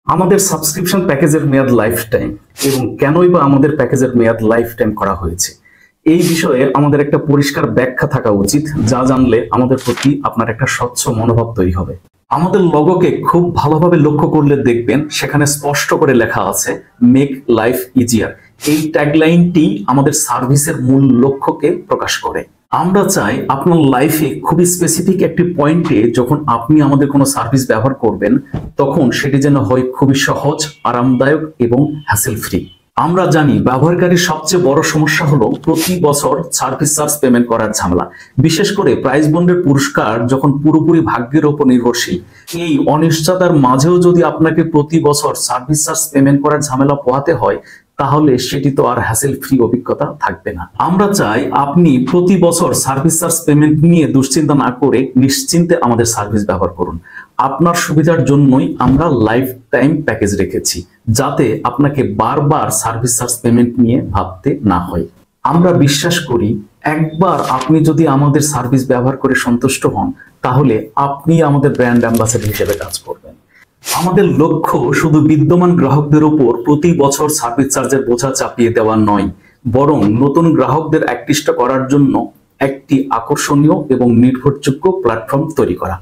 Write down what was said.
আমাদের সাবস্ক্রিপশন প্যাকেজের মেয়াদ লাইফ টাইম এবং কেনই বা আমাদের প্যাকেজের মেয়াদ লাইফ টাইম করা হয়েছে এই বিষয়ে আমাদের একটা পরিষ্কার ব্যাখ্যা থাকা উচিত, যা জানলে আমাদের প্রতি আপনার একটা স্বচ্ছ মনোভাব তৈরি হবে। আমাদের লোগোকে খুব ভালোভাবে লক্ষ্য করলে দেখবেন সেখানে স্পষ্ট করে লেখা আছে মেক লাইফ ইজিয়ার। এই ট্যাগলাইনটি আমাদের সার্ভিসের মূল লক্ষ্যকে প্রকাশ করে। আমরা চাই আপনার লাইফে খুবই স্পেসিফিক একটি পয়েন্টে যখন আপনি আমাদের কোনো সার্ভিস ব্যবহার করবেন তখন সেটি যেন হয় খুবই সহজ, আরামদায়ক এবং হ্যাসেল ফ্রি। আমরা জানি ব্যবহারকারীর সবচেয়ে বড় সমস্যা হলো প্রতি বছর সার্ভিস চার্জ পেমেন্ট করার ঝামেলা, বিশেষ করে প্রাইস বন্ডের পুরস্কার যখন পুরোপুরি ভাগ্যের উপর নির্ভরশীল। এই অনিশ্চয়তার মাঝেও যদি আপনাকে প্রতি বছর সার্ভিস চার্জ পেমেন্ট করার ঝামেলা পোহাতে হয় তাহলে সেটি তো আর হ্যাসেল ফ্রি অভিজ্ঞতা থাকবে না। আমরা চাই আপনি প্রতি বছর সার্ভিস চার্জ পেমেন্ট নিয়ে দুশ্চিন্তা না করে নিশ্চিন্তে আমাদের সার্ভিস ব্যবহার করুন। আপনার সুবিধার জন্যই আমরা লাইফ টাইম প্যাকেজ রেখেছি, যাতে আপনাকে বারবার সার্ভিস চার্জ পেমেন্ট নিয়ে ভাবতে না হয়। আমরা বিশ্বাস করি একবার আপনি যদি আমাদের সার্ভিস ব্যবহার করে সন্তুষ্ট হন তাহলে আপনি আমাদের ব্র্যান্ড অ্যাম্বাসেডর হিসেবে কাজ করবেন। আমাদের লক্ষ্য শুধু বিদ্যমান গ্রাহকদের উপর প্রতি বছর সার্ভিস চার্জের বোঝা চাপিয়ে দেওয়া নয়, বরং নতুন গ্রাহকদের আকৃষ্ট করার জন্য একটি আকর্ষণীয় এবং নির্ভরযোগ্য প্ল্যাটফর্ম তৈরি করা।